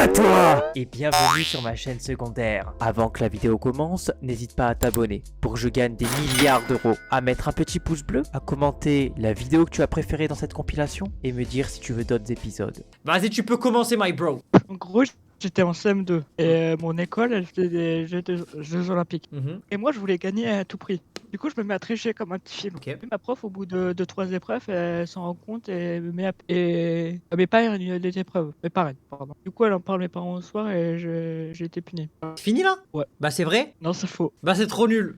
à toi et bienvenue sur ma chaîne secondaire. Avant que la vidéo commence, n'hésite pas à t'abonner pour que je gagne des milliards d'euros, à mettre un petit pouce bleu, à commenter la vidéo que tu as préférée dans cette compilation et me dire si tu veux d'autres épisodes. Vas-y, tu peux commencer, my bro. En gros, j'étais en CM2 et mon école, elle faisait des Jeux Olympiques. Et moi, je voulais gagner à tout prix. Du coup, je me mets à tricher comme un petit film. Ok. Et ma prof, au bout de 3 épreuves, elle s'en rend compte et me met à mes parents des épreuves. Mes parents, pardon. Du coup, elle en parle à mes parents au soir et j'ai été puni. Fini là? Ouais. Bah c'est vrai? Non, c'est faux. Bah c'est trop nul.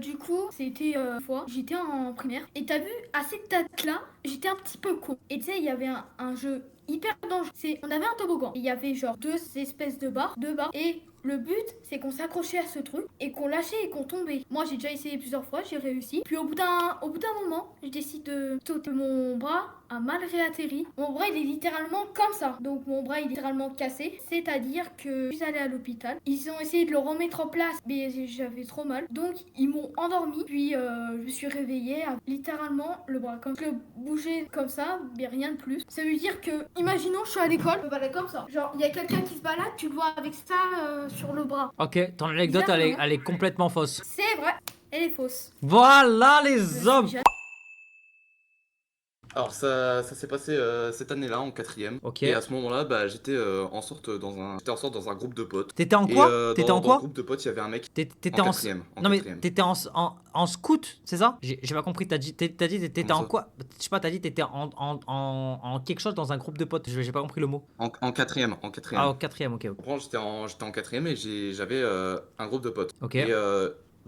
Du coup, c'était une fois, j'étais en primaire, et t'as vu, à cette date-là, j'étais un petit peu con. Et tu sais, il y avait un jeu hyper dangereux. On avait un toboggan. Il y avait genre deux espèces de barres, et le but, c'est qu'on s'accrochait à ce truc et qu'on lâchait et qu'on tombait. Moi, j'ai déjà essayé plusieurs fois, j'ai réussi. Puis au bout d'un moment, je décide de sauter. Mon bras a mal réatterri. Mon bras, il est littéralement comme ça. Donc mon bras, il est littéralement cassé. C'est-à-dire que je suis allée à l'hôpital. Ils ont essayé de le remettre en place, mais j'avais trop mal. Donc ils m'ont endormi. Puis je me suis réveillée avec littéralement le bras comme je le bougeais comme ça, mais rien de plus. Ça veut dire que, imaginons, je suis à l'école, je me balade comme ça. Genre, il y a quelqu'un qui se balade, tu le vois avec ça sur le bras. Ok, ton anecdote elle est complètement fausse. C'est vrai, elle est fausse. Voilà les hommes. Alors ça s'est passé cette année-là en quatrième. Ok. Et à ce moment-là, bah j'étais en sorte dans un groupe de potes. T'étais en Et quoi? T'étais en dans quoi? le groupe de potes, il y avait un mec. T'étais en quatrième. Non mais quatrième. t'étais en scout, c'est ça? J'ai pas compris. T'as dit t'étais Comment en ça quoi? Je sais pas. T'as dit t'étais en quelque chose dans un groupe de potes. J'ai pas compris le mot. En quatrième. Ah, au quatrième. Ok. J'étais en quatrième et j'avais un groupe de potes. Ok. Et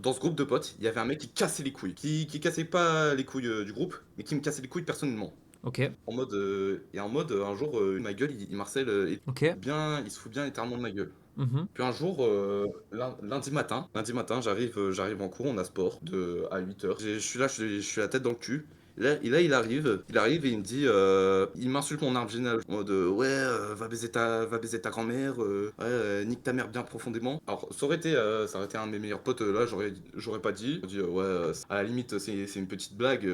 dans ce groupe de potes, il y avait un mec qui cassait les couilles. Qui cassait pas les couilles du groupe, mais qui me cassait les couilles personnellement. Ok. En mode, un jour, ma gueule, il marcelle, Ok. il se fout bien littéralement de ma gueule. Puis un jour, lundi matin, j'arrive en cours, on a sport à 8h. Je suis là, je suis la tête dans le cul. Et là, il arrive et il me dit, il m'insulte mon arbre généalogique en mode, ouais, va baiser ta grand-mère, ouais, nique ta mère bien profondément. Alors, ça aurait été un de mes meilleurs potes, là, j'aurais pas dit. J'aurais dit, ouais, à la limite, c'est une petite blague,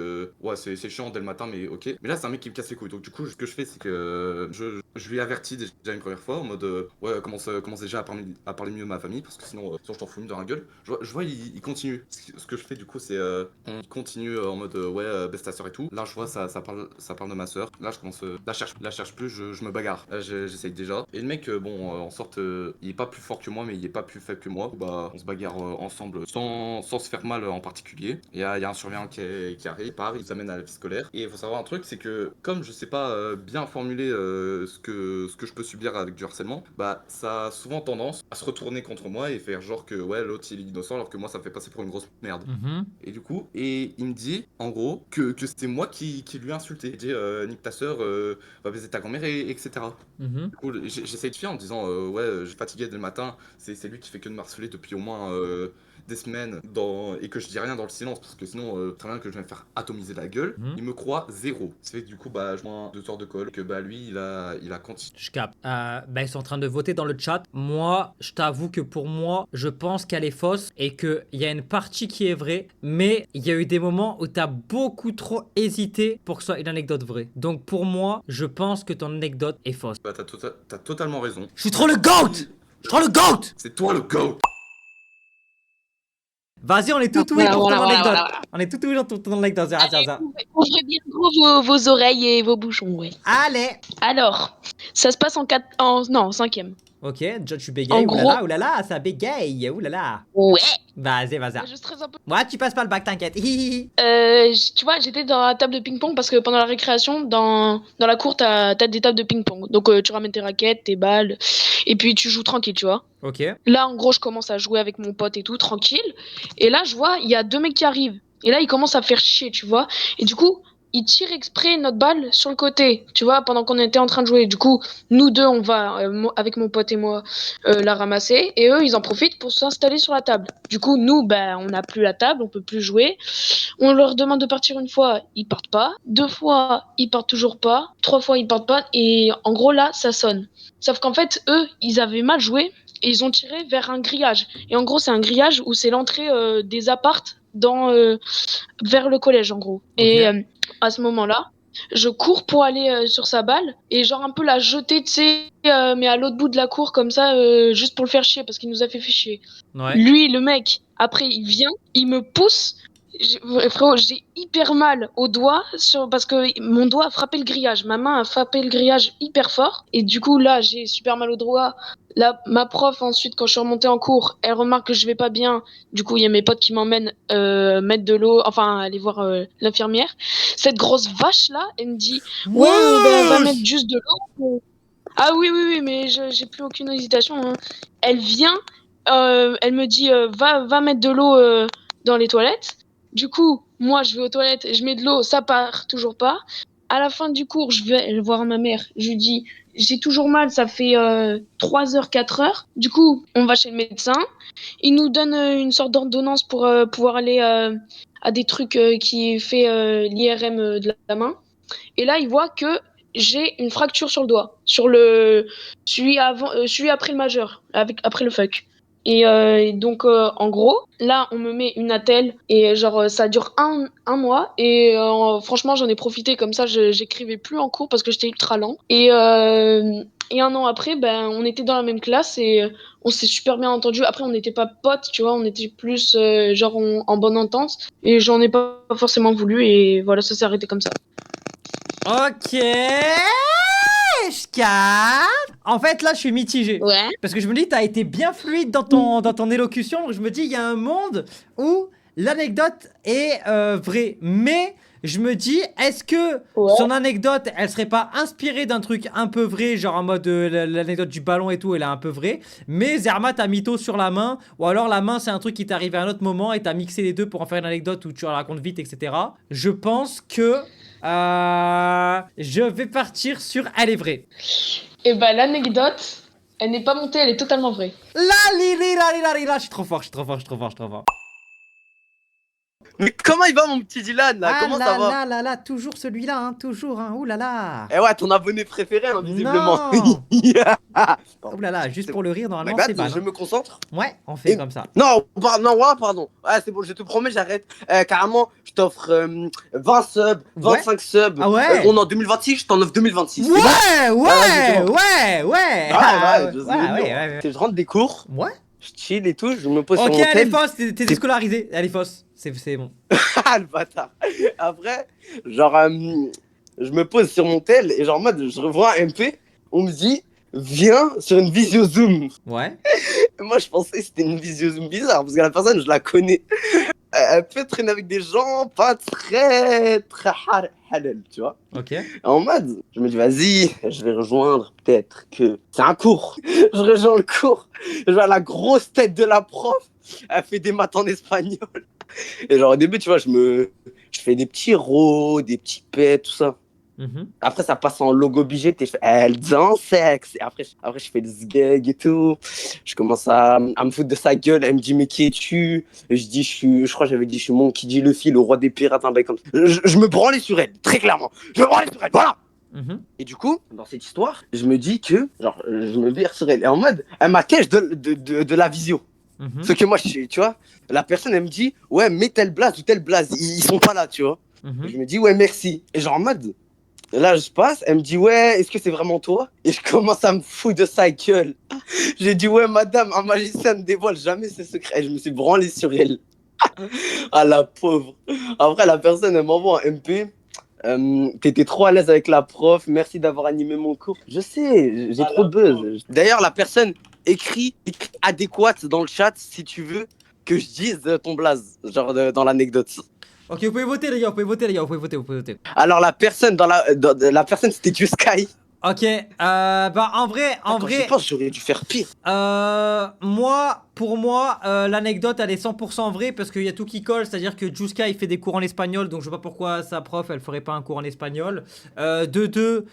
ouais, c'est chiant dès le matin, mais ok. Mais là, c'est un mec qui me casse les couilles. Donc, du coup, ce que je fais, c'est que je lui ai averti déjà une première fois en mode, ouais, commence déjà à parler mieux de ma famille, parce que sinon je t'en fous une dans la gueule. Je vois, il continue. Ce que je fais, du coup, c'est il continue en mode, ouais, baisse ta soeur et tout. Là, je vois, ça parle de ma soeur. Là, je commence, la cherche plus, je me bagarre. Là, j'essaye déjà. Et le mec, bon, en sorte, il est pas plus fort que moi, mais il est pas plus faible que moi. Bah, on se bagarre ensemble sans se faire mal en particulier. Et il y a un surveillant qui arrive, il nous amène à la vie scolaire. Et il faut savoir un truc, c'est que comme je sais pas bien formuler ce que je peux subir avec du harcèlement, bah, ça a souvent tendance à se retourner contre moi et faire genre que ouais, l'autre il est innocent alors que moi ça me fait passer pour une grosse merde. Et du coup, il me dit en gros que c'était moi qui lui ai insulté. Il dit nique ta soeur, va baiser ta grand-mère, etc. Du coup, j'essaye de fuir en me disant ouais, j'ai fatigué dès le matin, c'est lui qui fait que de me harceler depuis au moins des semaines et que je dis rien dans le silence parce que sinon très bien que je vais me faire atomiser la gueule. Il me croit zéro. C'est fait que du coup bah je prends 2 heures de colle que bah lui il a continué. Je capte. Bah, ils sont en train de voter dans le chat. Moi, je t'avoue que pour moi, je pense qu'elle est fausse et qu'il y a une partie qui est vraie, mais il y a eu des moments où t'as beaucoup trop hésité pour que ce soit une anecdote vraie. Donc pour moi, je pense que ton anecdote est fausse. Bah t'as totalement raison. Je suis trop le GOAT! Je suis trop le GOAT! C'est toi le GOAT! Vas-y, on est tout oui pour ton anecdote. On est tout oui pour ton anecdote. Ouvrez bien gros vos oreilles et vos bouchons, ouais. Allez! Alors, ça se passe en 5e. Ok, John, tu bégayes. Oulala, ça bégaye. Oulala. Ouais. Vas-y. Je stresse un peu. Ouais, tu passes pas le bac, t'inquiète. Tu vois, j'étais dans la table de ping-pong parce que pendant la récréation, dans la cour, t'as des tables de ping-pong. Donc, tu ramènes tes raquettes, tes balles, et puis tu joues tranquille, tu vois. Ok. Là, en gros, je commence à jouer avec mon pote et tout, tranquille. Et là, je vois, il y a 2 mecs qui arrivent. Et là, ils commencent à faire chier, tu vois. Et du coup, ils tirent exprès notre balle sur le côté, tu vois, pendant qu'on était en train de jouer. Du coup, nous deux, on va, avec mon pote et moi, la ramasser. Et eux, ils en profitent pour s'installer sur la table. Du coup, nous, ben, on n'a plus la table, on peut plus jouer. On leur demande de partir une fois, ils partent pas. 2 fois, ils partent toujours pas. 3 fois, ils partent pas. Et en gros, là, ça sonne. Sauf qu'en fait, eux, ils avaient mal joué. Et ils ont tiré vers un grillage. Et en gros, c'est un grillage où c'est l'entrée des appartes vers le collège, en gros. Okay. Et à ce moment-là, je cours pour aller sur sa balle et genre un peu la jeter, tu sais, mais à l'autre bout de la cour comme ça, juste pour le faire chier parce qu'il nous a fait chier. Ouais. Lui, le mec, après il vient, il me pousse. Frérot, j'ai hyper mal au doigt parce que mon doigt a frappé le grillage. Ma main a frappé le grillage hyper fort. Et du coup, là, j'ai super mal au doigt. Là, ma prof, ensuite, quand je suis remontée en cours, elle remarque que je vais pas bien. Du coup, il y a mes potes qui m'emmènent mettre de l'eau, enfin, aller voir l'infirmière. Cette grosse vache-là, elle me dit ouais, ben, va mettre juste de l'eau. Ah oui, mais j'ai plus aucune hésitation. Hein. Elle vient, elle me dit va mettre de l'eau dans les toilettes. Du coup, moi, je vais aux toilettes, je mets de l'eau, ça part toujours pas. À la fin du cours, je vais voir ma mère. Je lui dis, j'ai toujours mal, ça fait 3 heures, 4 heures. Du coup, on va chez le médecin. Il nous donne une sorte d'ordonnance pour pouvoir aller à des trucs qui fait l'IRM de la main. Et là, il voit que j'ai une fracture sur le doigt, sur celui après le majeur, après le fuck. Et donc, en gros, là, on me met une attelle et genre, ça dure un mois. Et franchement, j'en ai profité comme ça, j'écrivais plus en cours parce que j'étais ultra lent. Et 1 an après, ben, on était dans la même classe et on s'est super bien entendu. Après, on n'était pas potes, tu vois, on était plus genre en bonne entente. Et j'en ai pas forcément voulu et voilà, ça s'est arrêté comme ça. Ok, je capte. En fait, là, je suis mitigé. Ouais. Parce que je me dis, t'as été bien fluide dans ton élocution. Donc je me dis, il y a un monde où l'anecdote est vraie. Mais je me dis, est-ce que son anecdote, elle serait pas inspirée d'un truc un peu vrai, genre en mode l'anecdote du ballon et tout, elle est un peu vraie. Mais Zermatt a mytho sur la main. Ou alors la main, c'est un truc qui t'est arrivé à un autre moment et t'as mixé les deux pour en faire une anecdote où tu la racontes vite, etc. Je pense que... je vais partir sur elle est vraie. Et bah l'anecdote, elle n'est pas montée, elle est totalement vraie. Je suis trop fort. Mais comment il va mon petit Dylan là? Comment ça va? Là, toujours celui-là, hein, toujours, hein, ouh là là. Eh ouais, ton abonné préféré, hein, visiblement. Ouh là là, juste pour le rire, normalement, c'est je me concentre. Ouais, on fait comme ça. Non, pardon. Ouais, c'est bon, je te promets, j'arrête. Carrément, je t'offre 20 subs, 25 subs. Ah ouais. On est en 2026, je t'en offre 2026. Ouais. Je rentre des cours. Ouais. Je chill et tout, je me pose sur mon tel. Ok, elle est tel. fausse, t'es déscolarisé. Elle est fausse, c'est bon. Ah, le bâtard. Après, genre, je me pose sur mon tel et genre, en mode, je revois un MP, on me dit, viens sur une visio Zoom. Ouais. Et moi, je pensais que c'était une visio Zoom bizarre parce que la personne, je la connais. Elle peut traîner avec des gens pas très halal, tu vois. Ok. En mode, je me dis, vas-y, je vais rejoindre, peut-être que c'est un cours. Je rejoins le cours, je vois la grosse tête de la prof, elle fait des maths en espagnol. Et genre, au début, tu vois, je fais des petits rots, des petits pets, tout ça. Après, ça passe en logo BG, je fais, elle danse sexe. Et après, je fais le sgeg et tout. Je commence à me foutre de sa gueule. Elle me dit, mais qui es-tu? Et je dis, je crois que j'avais dit, je suis Monkey D. Luffy, le roi des pirates, un bail comme ça. Je me branlais sur elle, très clairement. Je me branlais sur elle, voilà. Et du coup, dans cette histoire, je me dis que, genre, je me vire sur elle. Et en mode, elle m'attèche de la visio. Ce que moi, tu vois, la personne, elle me dit, ouais, mets tel blaze ou tel blaze. Ils sont pas là, tu vois. Et je me dis, ouais, merci. Et genre, en mode, là, je passe, elle me dit, ouais, est-ce que c'est vraiment toi? Et je commence à me foutre de sa gueule. J'ai dit, ouais, madame, un magicien ne dévoile jamais ses secrets. Et je me suis branlé sur elle. Ah, la pauvre. Après, la personne, elle m'envoie un MP. T'étais trop à l'aise avec la prof, merci d'avoir animé mon cours. Je sais, j'ai trop de buzz. D'ailleurs, la personne écrit adéquate dans le chat si tu veux que je dise ton blaze, genre dans l'anecdote. Ok, vous pouvez voter, les gars, vous pouvez voter. Alors, la personne la personne, c'était Juskai. Ok, bah en vrai, Je pense que j'aurais dû faire pire. Pour moi, l'anecdote elle est 100% vraie parce qu'il y a tout qui colle, c'est-à-dire que Juska il fait des cours en espagnol, donc je vois pas pourquoi sa prof elle ferait pas un cours en espagnol. De deux,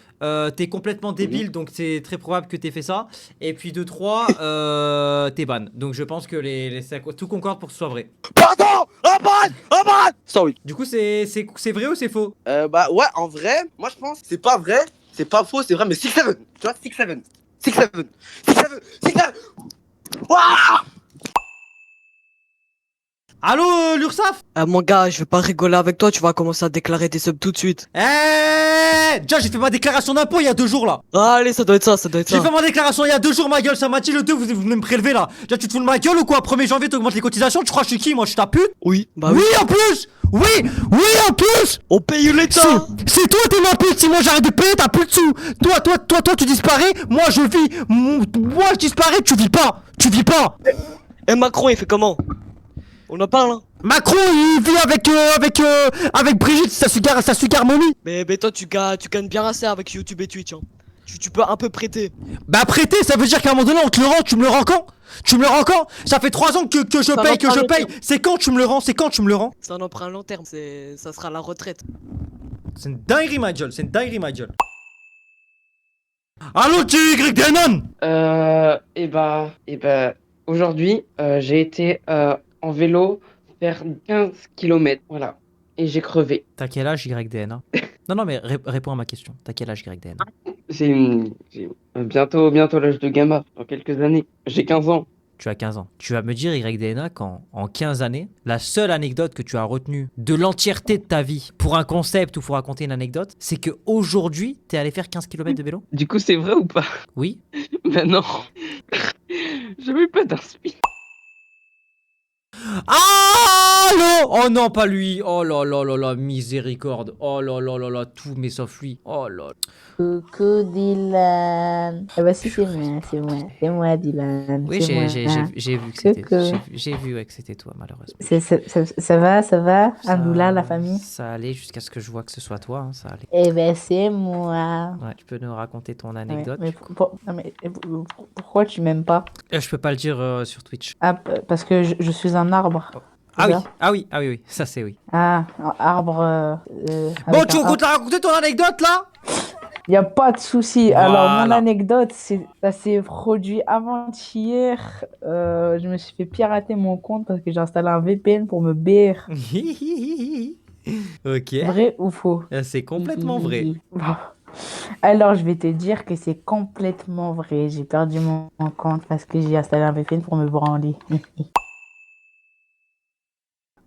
t'es complètement débile, donc c'est très probable que t'aies fait ça. Et puis de trois, t'es ban. Donc je pense que tout concorde pour que ce soit vrai. Pardon, ban. Sorry. Du coup, c'est vrai ou c'est faux? Bah ouais, en vrai, moi je pense c'est pas vrai. C'est pas faux, c'est vrai, mais 6-7, tu vois, 6-7. Waouh. Allô, l'URSSAF? Mon gars, je vais pas rigoler avec toi, tu vas commencer à déclarer tes subs tout de suite. Déjà, j'ai fait ma déclaration d'impôt il y a 2 jours là. Ah, allez, ça doit être ça, ça doit être J'ai ça. fait ma déclaration il y a 2 jours, ma gueule, ça m'a dit le 2, vous venez me prélever là. Déjà, tu te fous de ma gueule ou quoi? 1er janvier, t'augmentes les cotisations, tu crois que je suis qui? Moi, je suis ta pute? Oui, bah Oui, en plus! Oui, en plus! On paye l'État. C'est toi, t'es ma pute, si moi j'arrête de payer, t'as plus de sous! Toi, tu disparais, moi je vis! Moi je disparais, tu vis pas! Tu vis pas! Et Macron, il fait comment? On en parle, hein? Macron, il vit avec Brigitte, sa sugar mommy! Mais toi, tu gagnes bien assez avec YouTube et Twitch, hein. Tu peux un peu prêter. Bah prêter, ça veut dire qu'à un moment donné, on te le rend, tu me le rends quand? Tu me le rends quand? Ça fait 3 ans que je paye! C'est quand tu me le rends? C'est quand tu me le rends? C'est un emprunt long terme, ça sera la retraite. C'est une dinguerie, ma gueule, c'est une dinguerie, ma gueule. Allô, TYDNN? Et bah, aujourd'hui, j'ai été en vélo faire 15 km, voilà, et j'ai crevé. T'as quel âge, YDN? Non, mais réponds à ma question. T'as quel âge, YDN? J'ai bientôt l'âge de Gamma, dans quelques années. J'ai 15 ans. Tu as 15 ans. Tu vas me dire, YDNA, qu'en 15 années, la seule anecdote que tu as retenue de l'entièreté de ta vie pour un concept ou pour raconter une anecdote, c'est qu'aujourd'hui, t'es allé faire 15 km de vélo? Du coup, c'est vrai ou pas? Oui. Ben non. J'avais pas d'inspi. Allô? Oh non, pas lui. Oh là là là là, miséricorde. Oh là là là là, tout mais sauf lui. Oh là. Coucou Dylan. Ah bah si, c'est moi Dylan. Oui, c'est moi. j'ai vu que c'était Coucou. j'ai vu ouais, que c'était toi, malheureusement. Ça va Alhamdoulilah, la famille? Ça allait jusqu'à ce que je vois que ce soit toi, hein, ça allait. Eh ben c'est moi. Ouais, tu peux nous raconter ton anecdote? Mais pourquoi tu m'aimes pas? Je peux pas le dire sur Twitch. Ah, parce que je suis un arbre. Ah oui, ça ah oui, ça c'est oui. Ah, un arbre. Bon, avec tu un comptes la raconter ton anecdote là? Y a pas de souci. Alors, mon Voilà. anecdote, ça s'est produit avant-hier. Je me suis fait pirater mon compte parce que j'ai installé un VPN pour me BR. Ok. Vrai ou faux? C'est complètement vrai. Bon. Alors, je vais te dire que c'est complètement vrai. J'ai perdu mon compte parce que j'ai installé un VPN pour me branler.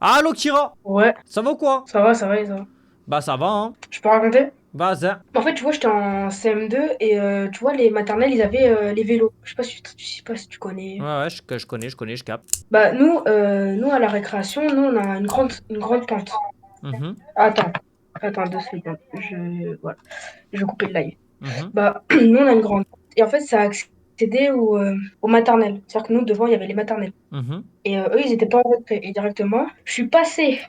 Allô, Kira? Ouais, Ça va ou quoi? ça va, ça va et ça va. Bah ça va, hein. Je peux raconter? Vas-y. En fait, tu vois, j'étais en CM2 et tu vois, les maternelles, ils avaient les vélos. Je sais pas si tu connais. Ouais, je connais, je capte. Bah, nous, à la récréation, nous, on a une grande pente. Mhm, Attends 2 secondes. Voilà. Je vais couper le live. mhm. Bah, nous, on a une grande pente. Et en fait, ça a accédé aux maternelles. C'est-à-dire que nous, devant, il y avait les maternelles. Mhm. Et eux, ils étaient pas en retrait. Et directement, je suis passée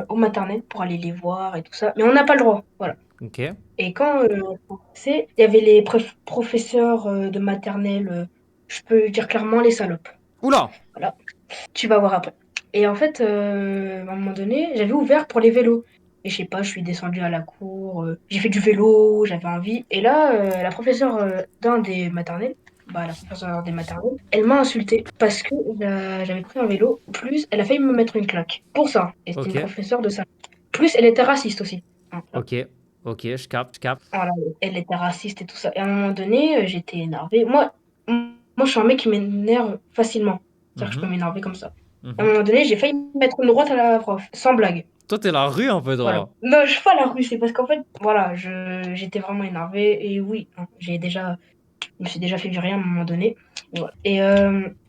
aux maternelles pour aller les voir et tout ça. Mais on n'a pas le droit. Voilà. Ok. Et quand il y avait les professeurs de maternelle, je peux dire clairement les salopes. Oula. Tu vas voir après. Et en fait, à un moment donné, j'avais ouvert pour les vélos. Et je sais pas, je suis descendue à la cour, j'ai fait du vélo, j'avais envie. Et là, la professeure la professeure des maternelles, elle m'a insultée parce que j'avais pris un vélo. Plus, elle a failli me mettre une claque. Pour ça. Et c'était Ok. une professeure de ça. Plus, elle était raciste aussi. Hein. Ok, je capte. Voilà, elle était raciste et tout ça. Et à un moment donné, j'étais énervée. Moi, je suis un mec qui m'énerve facilement. C'est-à-dire que je peux m'énerver comme ça. À un Mhm. moment donné, j'ai failli mettre une droite à la prof, sans blague. Toi, t'es la rue un peu, toi. Voilà. Non, je suis pas à la rue, c'est parce qu'en fait, voilà, j'étais vraiment énervée. Et oui, hein, je me suis déjà fait virer à un moment donné. Et voilà. Et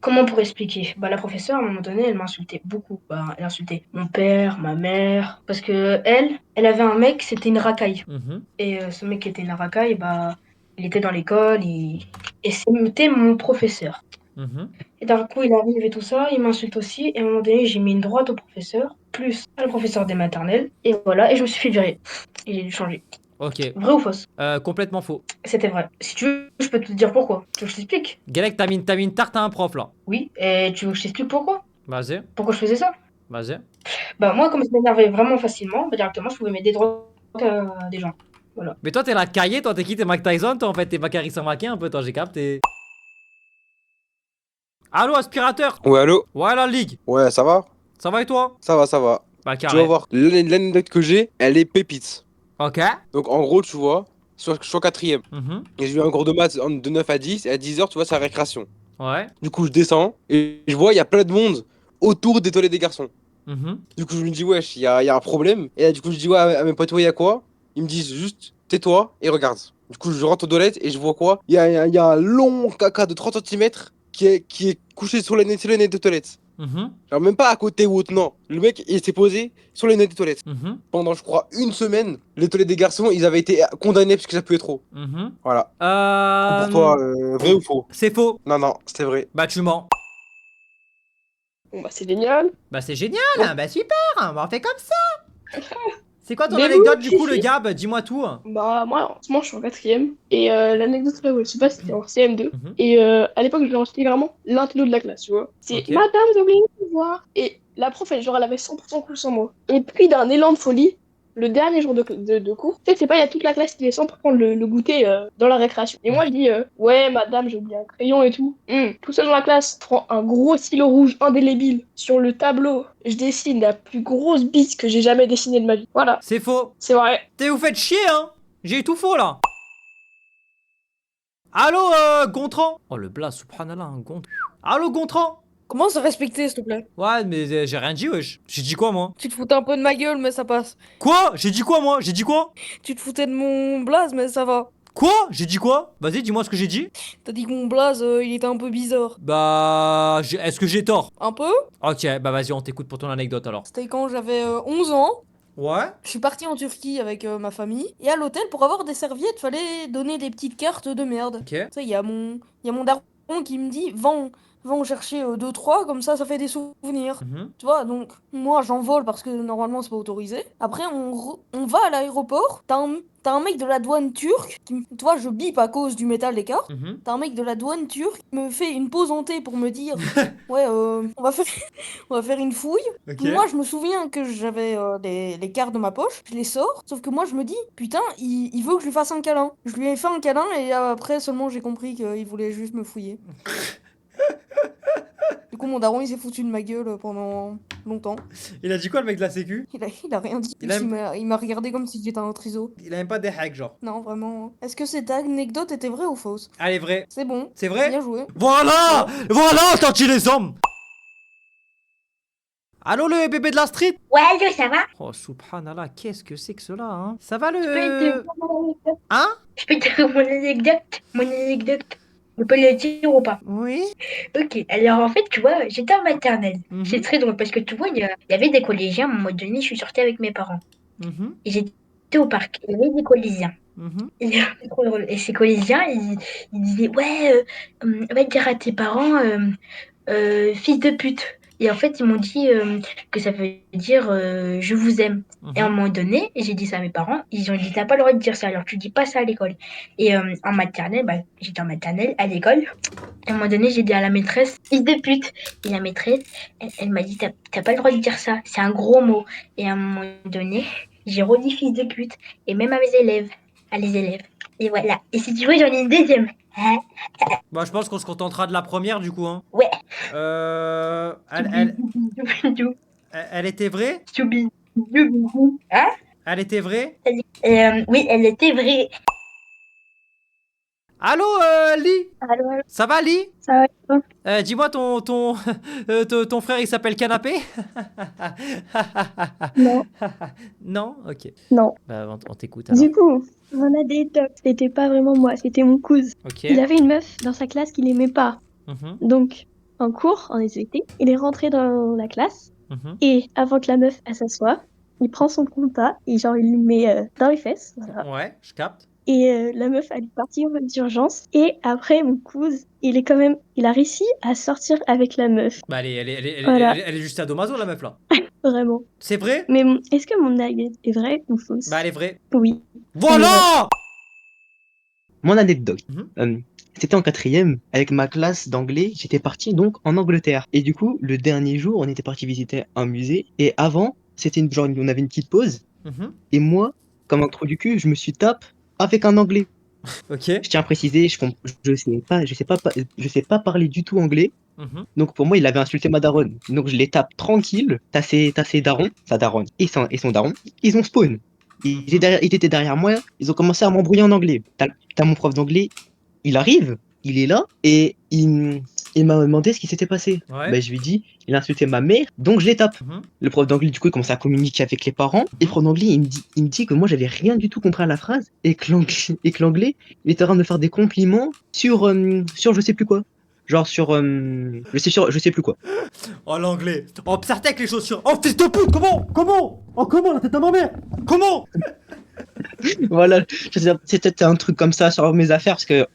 comment pour expliquer? Bah, la professeure, à un moment donné, elle m'insultait beaucoup. Bah, elle insultait mon père, ma mère. Parce que elle avait un mec, c'était une racaille. Mhm. Et ce mec qui était une racaille, bah, il était dans l'école et c'était mon professeur. Mhm. Et d'un coup, il arrive et tout ça, il m'insulte aussi. Et à un moment donné, j'ai mis une droite au professeur, plus à le professeur des maternelles. Et voilà, et je me suis fait virer. Et j'ai dû changer. Ok. Vrai ou fausse? Complètement faux. C'était vrai. Si tu veux, je peux te dire pourquoi. Tu veux que je t'explique? Galek, t'as mis une tarte à un prof, là. Oui, et tu veux que je t'explique pourquoi? Vas-y. Pourquoi je faisais ça? Vas-y. Bah, moi, comme ça m'énervait vraiment facilement, bah, directement, je pouvais mettre des droites à des gens. Voilà. Mais toi, t'es la caillée, toi, t'es qui? T'es Mike Tyson, toi, en fait, t'es Bakary Samaké un peu, toi, j'ai capté. Allô, aspirateur? Ouais, allô? Ouais, la ligue. Ouais, ça va? Ça va et toi? Ça va. Bah, Tu vas carré. voir, l'anecdote que j'ai, elle est pépite. Ok. Donc en gros, tu vois, je suis en quatrième. Mhm. Et j'ai eu un cours de maths de 9 à 10, et à 10h, tu vois, c'est la récréation. Ouais. Du coup, je descends, et je vois, il y a plein de monde autour des toilettes des garçons. Mhm. Du coup, je lui dis, wesh, y a un problème. Et là, du coup, je dis, ouais, à mes potes, ouais, y a quoi? Ils me disent juste, tais-toi et regarde. Du coup, je rentre aux toilettes et je vois quoi? Il y a un long caca de 30 centimètres qui est couché sur les nez de toilette. Mhm. Genre, même pas à côté ou autre, non. Le mec, il s'est posé sur les nez des toilettes. Mhm. Pendant, je crois, une semaine, les toilettes des garçons, ils avaient été condamnés parce que ça puait trop. Mhm. Voilà. Pour toi, vrai ou faux? C'est faux. Non, non, c'était vrai. Bah tu mens. Bon, bah, c'est génial. Bah c'est génial, hein, bah super, hein, bah, on fait comme ça. C'est quoi ton Mais anecdote bon, du coup, si, le si. Gab? Dis-moi tout. Bah, moi, en ce moment, je suis en quatrième. Et l'anecdote là où elle se passe, c'était en CM2. Mhm. Et à l'époque, je lançais littéralement l'intello de la classe, tu vois. C'est Ok. Madame, j'ai oublié de vous voir. Et la prof, elle, genre, elle avait 100% cool sans moi. Et puis, d'un élan de folie, le dernier jour de cours, tu sais, c'est pas, il y a toute la classe qui descend pour prendre le goûter dans la récréation. Et moi, je dis, ouais, madame, j'ai oublié un crayon et tout. Tout seul dans la classe, je prends un gros stylo rouge indélébile sur le tableau. Je dessine la plus grosse bite que j'ai jamais dessinée de ma vie. Voilà. C'est faux. C'est vrai. Vous faites chier, hein. J'ai eu tout faux là. Allô, Gontran. Oh le blaze, subhanallah, un Gontran. Allô, Gontran. Commence à respecter, s'il te plaît. Ouais, mais j'ai rien dit, wesh. J'ai dit quoi, moi? Tu te foutais un peu de ma gueule, mais ça passe. Quoi? J'ai dit quoi, moi? J'ai dit quoi? Tu te foutais de mon blaze, mais ça va. Quoi? J'ai dit quoi? Vas-y, dis-moi ce que j'ai dit. T'as dit que mon blaze, il était un peu bizarre. Bah, est-ce que j'ai tort? Un peu? Ok, bah vas-y, on t'écoute pour ton anecdote alors. C'était quand j'avais 11 ans. Ouais? Je suis partie en Turquie avec ma famille. Et à l'hôtel, pour avoir des serviettes, fallait donner des petites cartes de merde. Ok. Tu sais, il y a mon daron qui me dit, va en chercher 2-3, comme ça fait des souvenirs. Mhm. Tu vois, donc moi j'en vole parce que normalement c'est pas autorisé. Après on va à l'aéroport, t'as un mec de la douane turque, tu vois, je bip à cause du métal des cartes. Mhm. T'as un mec de la douane turque qui me fait une pause en T pour me dire, ouais, on va faire, on va faire une fouille. Ok. Moi je me souviens que j'avais les cartes de ma poche, je les sors, sauf que moi je me dis, putain, il veut que je lui fasse un câlin. Je lui ai fait un câlin et après seulement j'ai compris qu'il voulait juste me fouiller. Du coup, mon daron, il s'est foutu de ma gueule pendant longtemps. Il a dit quoi, le mec de la sécu? Il a rien dit. Il a- Il m'a regardé comme si j'étais un triso. Il a même pas des hacks, genre. Non, vraiment. Est-ce que cette anecdote était vraie ou fausse? Elle est vraie. C'est bon. C'est vrai? Bien joué. Voilà! Voilà, gentil les hommes! Allô, le bébé de la street? Ouais, allô, ça va? Oh, subhanallah, qu'est-ce que c'est que cela, hein? Ça va Je peux te le... dire mon anecdote? Hein? Je peux te dire mon anecdote? Mon anecdote. On peut le dire ou pas? Oui? Ok, alors en fait, tu vois, j'étais en maternelle. Mhm. C'est très drôle parce que tu vois, il y avait des collégiens. À un moment donné, je suis sortie avec mes parents. Mhm. Et j'étais au parc. Il y avait des collégiens. Mhm. Et c'est trop drôle. Et ces collégiens, ils disaient, ouais, va dire à tes parents, fils de pute. Et en fait, ils m'ont dit que ça veut dire je vous aime. Et à un moment donné, j'ai dit ça à mes parents. Ils ont dit, t'as pas le droit de dire ça, alors tu dis pas ça à l'école. Et en maternelle, bah, j'étais en maternelle à l'école. À un moment donné, j'ai dit à la maîtresse, fils de pute. Et la maîtresse, elle m'a dit, t'as pas le droit de dire ça, c'est un gros mot. Et à un moment donné, j'ai redit fils de pute. Et même à mes élèves, à les élèves. Et voilà. Et si tu veux, j'en ai une deuxième. Bah, je pense qu'on se contentera de la première, du coup, hein. Ouais. Elle était vraie? Hein? Elle était vraie? Oui, elle était vraie. Allô, Lee? Allô, allô. Ça va, Lee? Ça va, et toi? Dis-moi, ton frère, il s'appelle Canapé? Non. Non? Ok. Non. Bah, on t'écoute, alors. Du coup, mon anecdote, c'était pas vraiment moi, c'était mon cousin. Ok. Il avait une meuf dans sa classe qu'il aimait pas. Mhm. Donc, en cours, en SVT, il est rentré dans la classe Mhm. et avant que la meuf elle s'assoie, il prend son compas et genre il lui met dans les fesses. Voilà. Ouais, je capte. Et la meuf, elle est partie en d'urgence. Et après, mon cousin, il a réussi à sortir avec la meuf. Bah, elle Voilà. est juste sadomaso, la meuf, là. Vraiment. C'est vrai? Mais est-ce que mon anecdote est vraie ou fausse? Bah, elle est vraie. Oui. Voilà! Mon anecdote. Mhm. C'était en quatrième, avec ma classe d'anglais, j'étais parti donc en Angleterre. Et du coup, le dernier jour, on était parti visiter un musée. Et avant, c'était genre, on avait une petite pause. Mhm. Et moi, comme un trou du cul, je me suis tapé avec un anglais. Ok. Je tiens à préciser, je sais pas parler du tout anglais. Mhm. Donc pour moi, il avait insulté ma daronne. Donc je les tape tranquille. T'as ses darons, sa daronne et son daron. Ils ont spawn. Ils étaient derrière moi. Ils ont commencé à m'embrouiller en anglais. T'as mon prof d'anglais. Il arrive. il est là et il m'a demandé ce qui s'était passé. Ouais. Ben, je lui ai dit, il a insulté ma mère, donc je les tape. Le prof d'anglais, du coup, il commence à communiquer avec les parents. Et le prof d'anglais, il me dit que moi, j'avais rien du tout compris à la phrase et que l'anglais, il était en train de me faire des compliments sur je sais plus quoi. Genre sur je sais plus quoi. Oh l'anglais. Oh Psartek les chaussures. Oh fils de pute, comment? Oh comment la tête à ma mère? Comment? Voilà, c'était un truc comme ça sur mes affaires parce que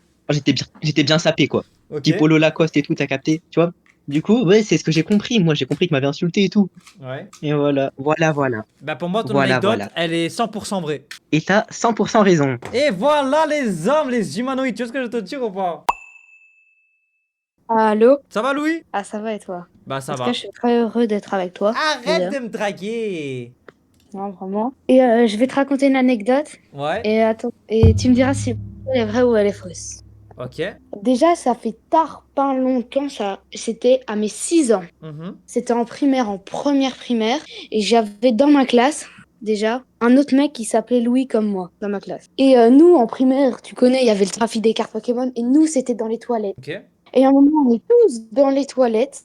j'étais bien sapé quoi. Ok. Petit polo Lacoste et tout, t'as capté, tu vois. Du coup, ouais, c'est ce que j'ai compris. Moi, j'ai compris qu'il m'avait insulté et tout. Ouais. Et voilà. Bah pour moi ton Voilà, anecdote, voilà. elle est 100% vraie. Et t'as 100% raison. Et voilà les hommes, les humanoïdes, tu vois ce que je te tire ou pas? Allô? Ça va Louis? Ah, ça va et toi? Bah ça En tout va. cas, je suis très heureux d'être avec toi. Arrête déjà. de me draguer. Non, vraiment. Et je vais te raconter une anecdote. Ouais. Et attends, et tu me diras si elle est vraie ou elle est fausse. Ok. Déjà, ça fait tard, pas longtemps, ça. C'était à mes 6 ans. C'était en primaire, en première primaire. Et j'avais dans ma classe, déjà, un autre mec qui s'appelait Louis comme moi, dans ma classe. Et nous, en primaire, tu connais, il y avait le trafic des cartes Pokémon. Et nous, c'était dans les toilettes. Ok. Et à un moment, on est tous dans les toilettes.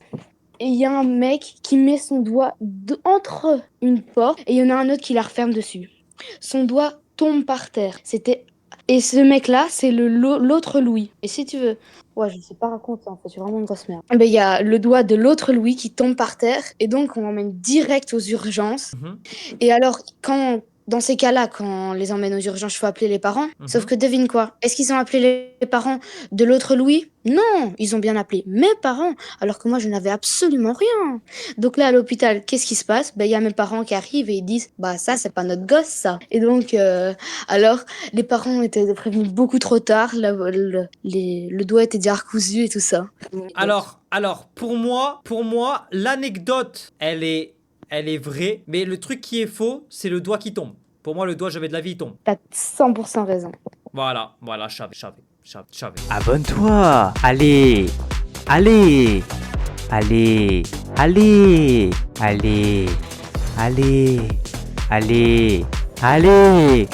Et il y a un mec qui met son doigt entre une porte. Et il y en a un autre qui la referme dessus. Son doigt tombe par terre. Et ce mec-là, c'est l'autre Louis. Et si tu veux... Ouais, je sais pas raconter, en fait, je suis vraiment une grosse merde. Ben, il y a le doigt de l'autre Louis qui tombe par terre. Et donc, on l'emmène direct aux urgences. Et alors, dans ces cas-là, quand on les emmène aux urgences, il faut appeler les parents. Sauf que devine quoi? Est-ce qu'ils ont appelé les parents de l'autre Louis? Non, ils ont bien appelé mes parents, alors que moi, je n'avais absolument rien. Donc là, à l'hôpital, qu'est-ce qui se passe? Ben, il y a mes parents qui arrivent et ils disent, bah ça, c'est pas notre gosse, ça. Et donc, alors, les parents étaient prévenus beaucoup trop tard, le doigt était déjà recousu et tout ça. Alors, pour moi, l'anecdote, elle est vraie, mais le truc qui est faux, c'est le doigt qui tombe. Pour moi, le doigt, jamais de la vie, il tombe. T'as 100% raison. Voilà, je savais. Abonne-toi. Allez. Allez. Allez. Allez. Allez. Allez. Allez. Allez.